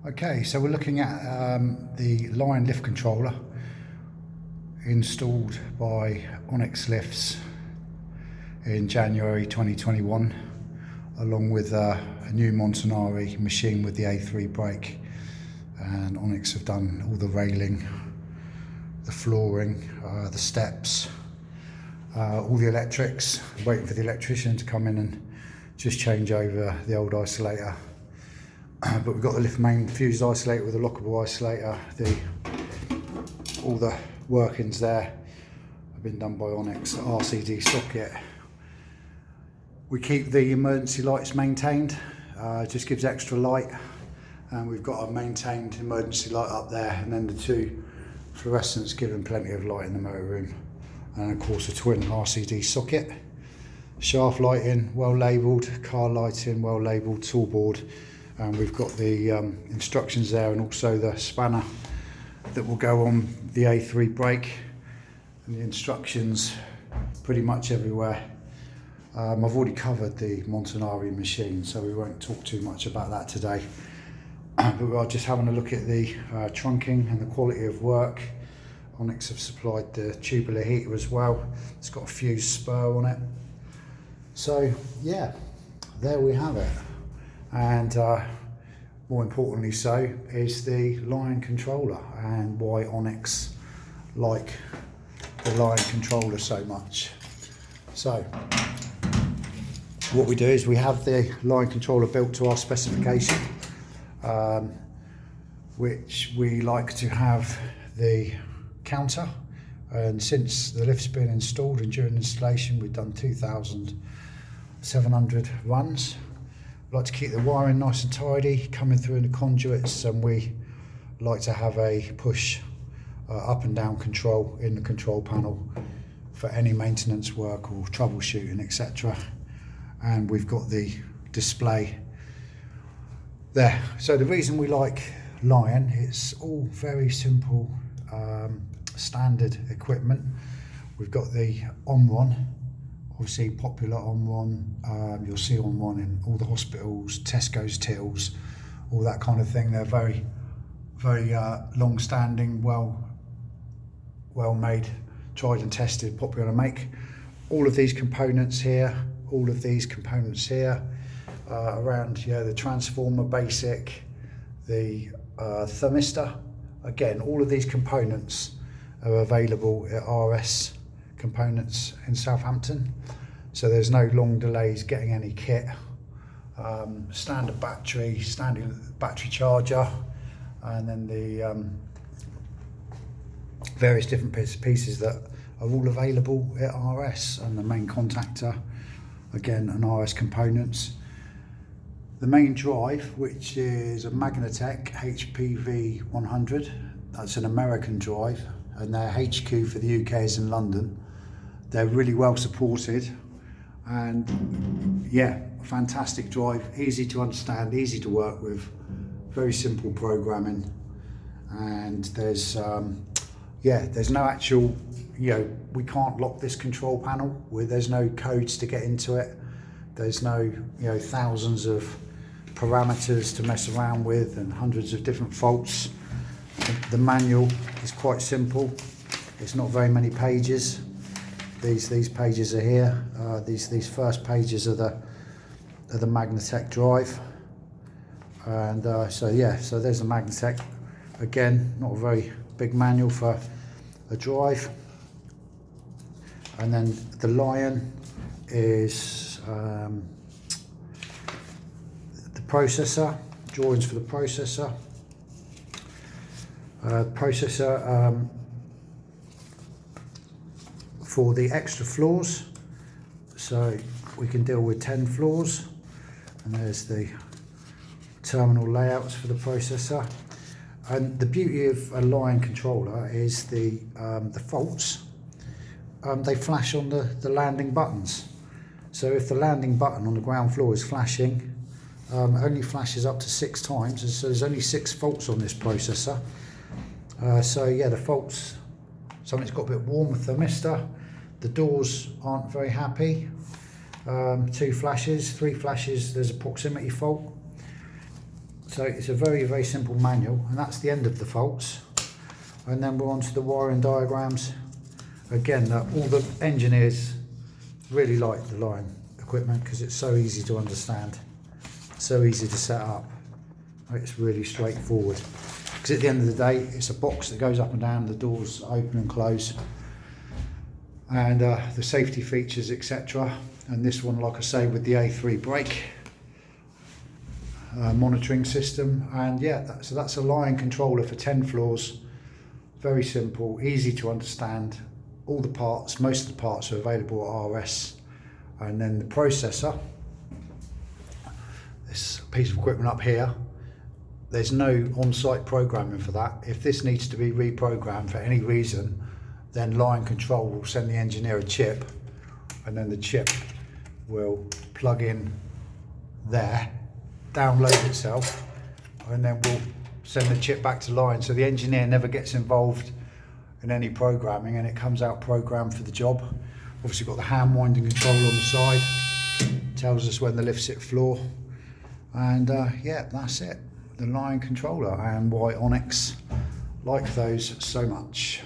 Okay, so we're looking at the Lion lift controller installed by Onyx lifts in January 2021, along with a new Montanari machine with the A3 brake. And Onyx have done all the railing, the flooring, the steps, all the electrics. Waiting for the electrician to come in and just change over the old isolator. But we've got the lift main fused isolator with a lockable isolator. All the workings there have been done by Onyx. RCD socket. We keep the emergency lights maintained, just gives extra light. And we've got a maintained emergency light up there, and then the two fluorescents giving plenty of light in the motor room. And of course a twin RCD socket. Shaft lighting, well labelled. Car lighting, well labelled. Tool board. And we've got the instructions there, and also the spanner that will go on the A3 brake, and the instructions pretty much everywhere. I've already covered the Montanari machine, so we won't talk too much about that today. But we are just having a look at the trunking and the quality of work. Onyx have supplied the tubular heater as well. It's got a fused spur on it. So yeah, there we have it. And more importantly so is the Lion controller, and why Onyx like the Lion controller so much. So what we do is we have the Lion controller built to our specification, which we like to have the counter, and since the lift's been installed and during installation we've done 2,700 runs. We like to keep the wiring nice and tidy coming through in the conduits, and we like to have a push up and down control in the control panel for any maintenance work or troubleshooting, etc. And we've got the display there. So the reason we like Lion, it's all very simple, standard equipment. We've got the Omron, obviously popular Omron. You'll see Omron in all the hospitals, Tesco's tills, all that kind of thing. They're very, very long-standing, well made, tried and tested, popular make. All of these components here, around the transformer basic, the thermistor. Again, all of these components are available at RS Components in Southampton, so there's no long delays getting any kit. Standard battery charger, and then the various different pieces that are all available at RS, and the main contactor, again, an RS Components. The main drive, which is a Magnatech HPV 100, that's an American drive, and their HQ for the UK is in London. They're really well supported, and yeah, fantastic drive, easy to understand, easy to work with, very simple programming. And there's no actual, we can't lock this control panel. There's no codes to get into it. There's no, thousands of parameters to mess around with and hundreds of different faults. The manual is quite simple. It's not very many pages. These pages are here. These first pages are the Magnatech drive, and so there's the Magnatech. Again, not a very big manual for a drive. And then the Lion is the processor, drawings for the processor. For the extra floors, so we can deal with 10 floors, and there's the terminal layouts for the processor. And the beauty of a Lion controller is the faults. They flash on the landing buttons. So if the landing button on the ground floor is flashing, only flashes up to 6 times, and so there's only 6 faults on this processor. The faults, something's got a bit warm with the thermistor. The doors aren't very happy. 2 flashes, 3 flashes, there's a proximity fault. So it's a very, very simple manual, and that's the end of the faults. And then we're on to the wiring diagrams. Again, all the engineers really like the line equipment because it's so easy to understand, so easy to set up. It's really straightforward. Because at the end of the day, it's a box that goes up and down, the doors open and close, and the safety features, etc. And this one, like I say, with the A3 brake monitoring system, and yeah, so that's a line controller for 10 floors. Very simple, easy to understand. All the parts, most of the parts are available at RS. And then the processor, this piece of equipment up here, there's no on-site programming for that. If this needs to be reprogrammed for any reason, then line control will send the engineer a chip, and then the chip will plug in there, download itself, and then we'll send the chip back to line. So the engineer never gets involved in any programming, and it comes out programmed for the job. Obviously got the hand winding control on the side, tells us when the lift's hit floor, and yeah, that's it. The line controller, and why Onyx like those so much.